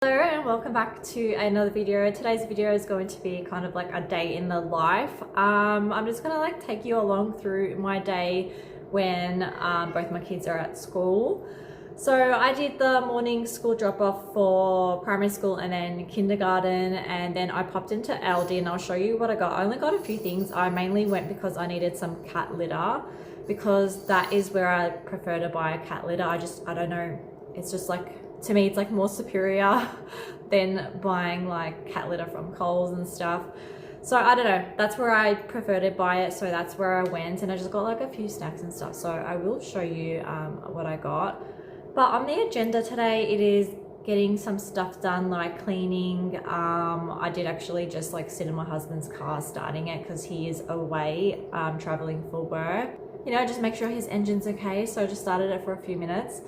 Hello and welcome back to another video. Today's video is going to be kind of like a day in the life. I'm just gonna like take you along through my day when both my kids are at school. So I did the morning school drop off for primary school and then kindergarten, and then I popped into Aldi and I'll show you what I got. I only got a few things. I mainly went because I needed some cat litter, because that is where I prefer to buy a cat litter. I don't know, it's just like, to me it's like more superior than buying like cat litter from Coles and stuff. So I don't know, that's where I prefer to buy it. So that's where I went, and I just got like a few snacks and stuff. So I will show you what I got. But on the agenda today, it is getting some stuff done, like cleaning. I did actually just like sit in my husband's car starting it because he is away traveling for work. You know, just make sure his engine's okay. So I just started it for a few minutes.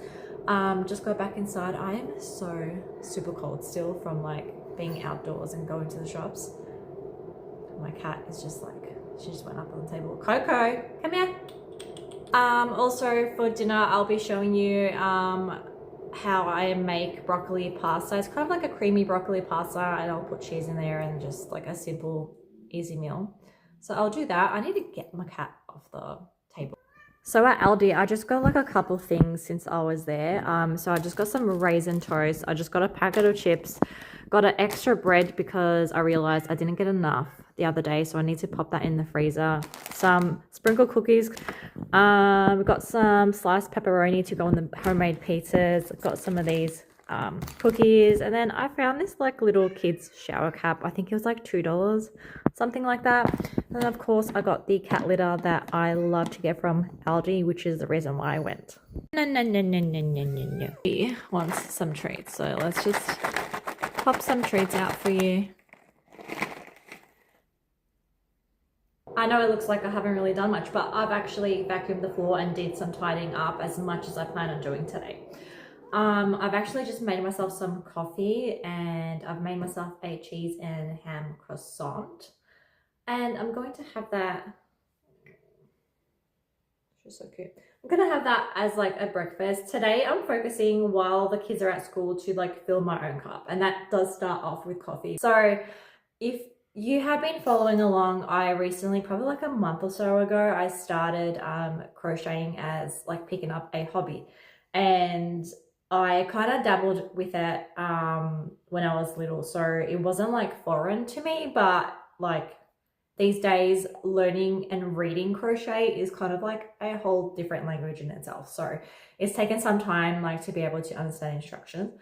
Just go back inside. I am so super cold still from like being outdoors and going to the shops. My cat is just like, she just went up on the table. Coco, come here. Also for dinner, I'll be showing you how I make broccoli pasta. It's kind of like a creamy broccoli pasta, and I'll put cheese in there and just like a simple, easy meal. So I'll do that. I need to get my cat off the table. So at Aldi, I just got like a couple things since I was there. So I just got some raisin toast. I just got a packet of chips, got an extra bread because I realized I didn't get enough the other day. So I need to pop that in the freezer. Some sprinkle cookies. We've got some sliced pepperoni to go on the homemade pizzas. I've got some of these cookies, and then I found this like little kids shower cap. I think it was like $2, something like that. And of course I got the cat litter that I love to get from Aldi, which is the reason why I went. No. He wants some treats, so let's just pop some treats out for you. I know it looks like I haven't really done much, but I've actually vacuumed the floor and did some tidying up as much as I plan on doing today. I've actually just made myself some coffee, and I've made myself a cheese and ham croissant, and I'm going to have that. She's so cute. I'm gonna have that as like a breakfast. Today I'm focusing while the kids are at school to like fill my own cup, and that does start off with coffee. So if you have been following along, I recently, probably like a month or so ago, I started crocheting as like picking up a hobby, and I kind of dabbled with it when I was little, so it wasn't like foreign to me, but like these days learning and reading crochet is kind of like a whole different language in itself. So it's taken some time like to be able to understand instructions.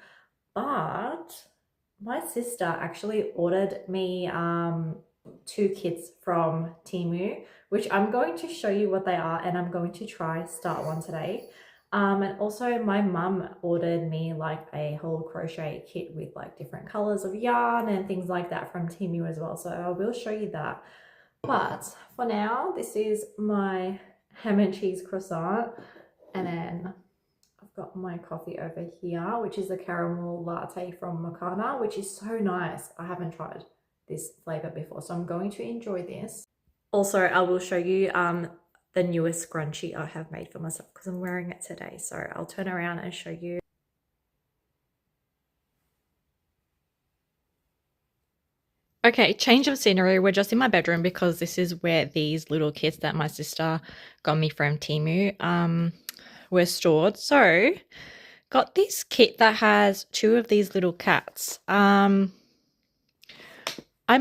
But my sister actually ordered me 2 kits from Temu, which I'm going to show you what they are, and I'm going to try start one today. And also my mum ordered me like a whole crochet kit with like different colors of yarn and things like that from Temu as well. So I will show you that. But for now, this is my ham and cheese croissant, and then I've got my coffee over here, which is a caramel latte from Makana, which is so nice. I haven't tried this flavor before, so I'm going to enjoy this. Also, I will show you the newest scrunchie I have made for myself because I'm wearing it today. So I'll turn around and show you. Okay, change of scenery. We're just in my bedroom because this is where these little kits that my sister got me from Temu were stored. So got this kit that has 2 of these little cats. I'm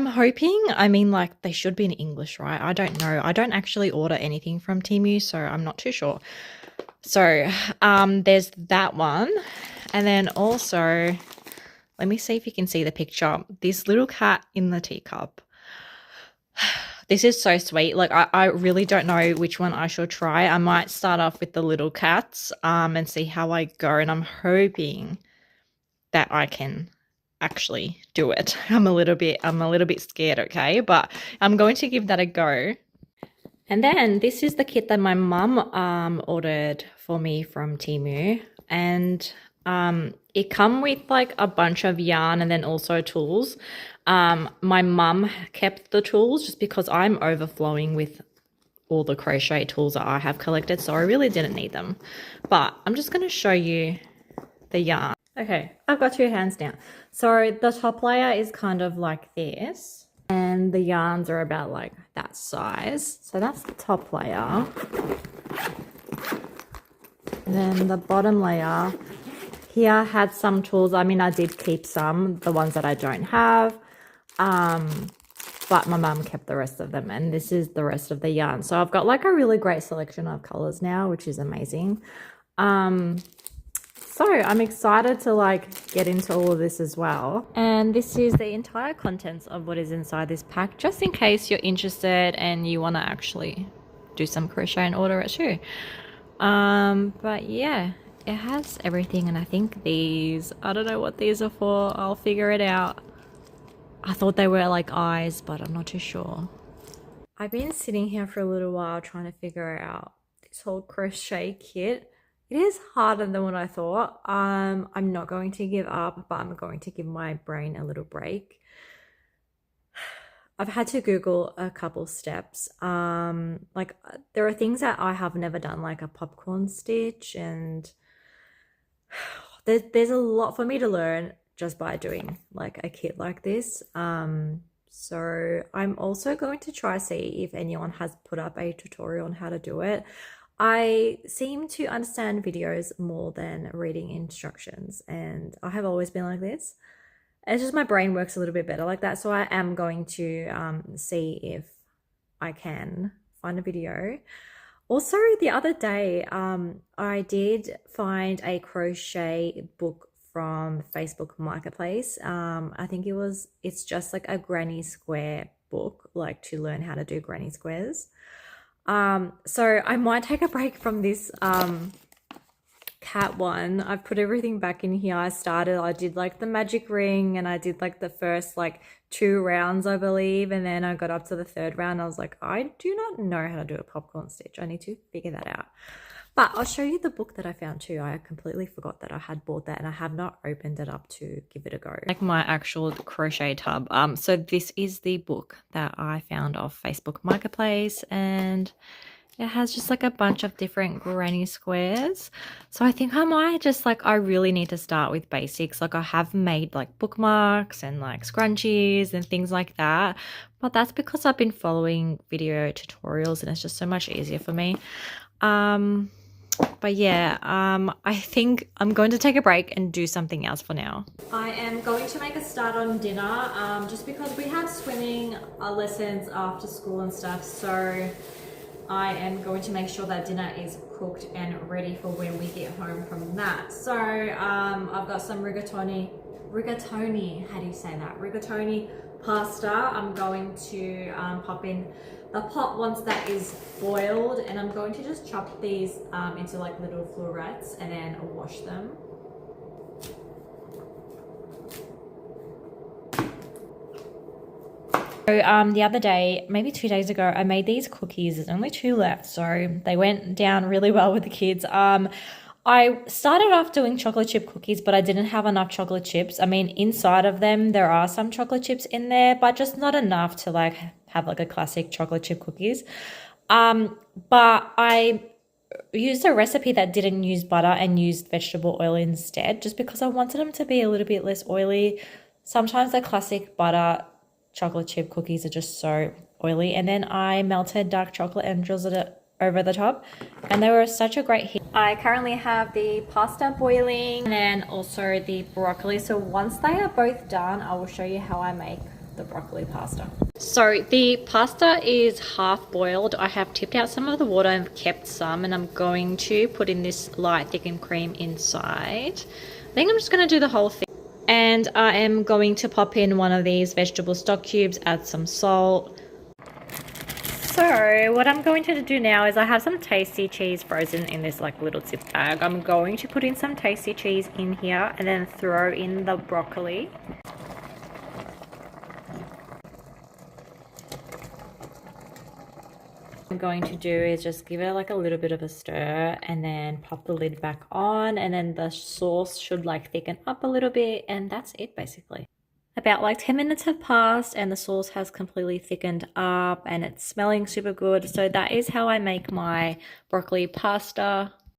hoping, I mean, like they should be in English, right? I don't know. I don't actually order anything from Temu, so I'm not too sure. So there's that one. And then also, let me see if you can see the picture. This little cat in the teacup. This is so sweet. Like I really don't know which one I should try. I might start off with the little cats and see how I go. And I'm hoping that I can actually do it. I'm a little bit scared, okay? But I'm going to give that a go. And then this is the kit that my mum ordered for me from Temu, and it come with like a bunch of yarn and then also tools. My mum kept the tools just because I'm overflowing with all the crochet tools that I have collected, so I really didn't need them. But I'm just going to show you the yarn. Okay, I've got 2 hands now. So the top layer is kind of like this, and the yarns are about like that size. So that's the top layer. And then the bottom layer here had some tools. I mean, I did keep some, the ones that I don't have. But my mum kept the rest of them, and this is the rest of the yarn. So I've got like a really great selection of colors now, which is amazing. So I'm excited to like get into all of this as well. And this is the entire contents of what is inside this pack, just in case you're interested and you want to actually do some crochet and order it too. But yeah, it has everything, and I think these, I don't know what these are for. I'll figure it out. I thought they were like eyes, but I'm not too sure. I've been sitting here for a little while trying to figure out this whole crochet kit. It is harder than what I thought. I'm not going to give up, but I'm going to give my brain a little break. I've had to Google a couple steps. Like there are things that I have never done, like a popcorn stitch, and there's a lot for me to learn just by doing like a kit like this. So I'm also going to try see if anyone has put up a tutorial on how to do it. I seem to understand videos more than reading instructions, and I have always been like this. It's just my brain works a little bit better like that. So I am going to see if I can find a video. Also, the other day, I did find a crochet book from Facebook Marketplace. I think it's just like a granny square book, like to learn how to do granny squares. So I might take a break from this cat one. I've put everything back in here. I did like the magic ring, and I did like the first like 2 rounds, I believe, and then I got up to the 3rd round. I was like, I do not know how to do a popcorn stitch. I need to figure that out. But I'll show you the book that I found too. I completely forgot that I had bought that, and I have not opened it up to give it a go. Like my actual crochet tub. So this is the book that I found off Facebook Marketplace, and it has just like a bunch of different granny squares. So I think I might just like, I really need to start with basics. Like I have made like bookmarks and like scrunchies and things like that, but that's because I've been following video tutorials, and it's just so much easier for me. But yeah, I think I'm going to take a break and do something else for now. I am going to make a start on dinner, just because we have swimming lessons after school and stuff. So I am going to make sure that dinner is cooked and ready for when we get home from that. So I've got some rigatoni, how do you say that? Rigatoni pasta. I'm going to pop in the pot once that is boiled, and I'm going to just chop these into like little florets and then wash them. So the other day, maybe 2 days ago, I made these cookies. There's only 2 left, so they went down really well with the kids. I started off doing chocolate chip cookies, but I didn't have enough chocolate chips. I mean, inside of them, there are some chocolate chips in there, but just not enough to like have like a classic chocolate chip cookies. But I used a recipe that didn't use butter and used vegetable oil instead, just because I wanted them to be a little bit less oily. Sometimes the classic butter chocolate chip cookies are just so oily. And then I melted dark chocolate and drizzled it over the top, and they were such a great hit. I currently have the pasta boiling and then also the broccoli. So once they are both done, I will show you how I make the broccoli pasta. So the pasta is half boiled. I have tipped out some of the water and kept some, and I'm going to put in this light thickened cream inside. I think I'm just going to do the whole thing. And I am going to pop in one of these vegetable stock cubes, add some salt. So what I'm going to do now is I have some tasty cheese frozen in this like little zip bag. I'm going to put in some tasty cheese in here and then throw in the broccoli. What I'm going to do is just give it like a little bit of a stir and then pop the lid back on, and then the sauce should like thicken up a little bit, and that's it basically. About like 10 minutes have passed and the sauce has completely thickened up and it's smelling super good. So that is how I make my broccoli pasta.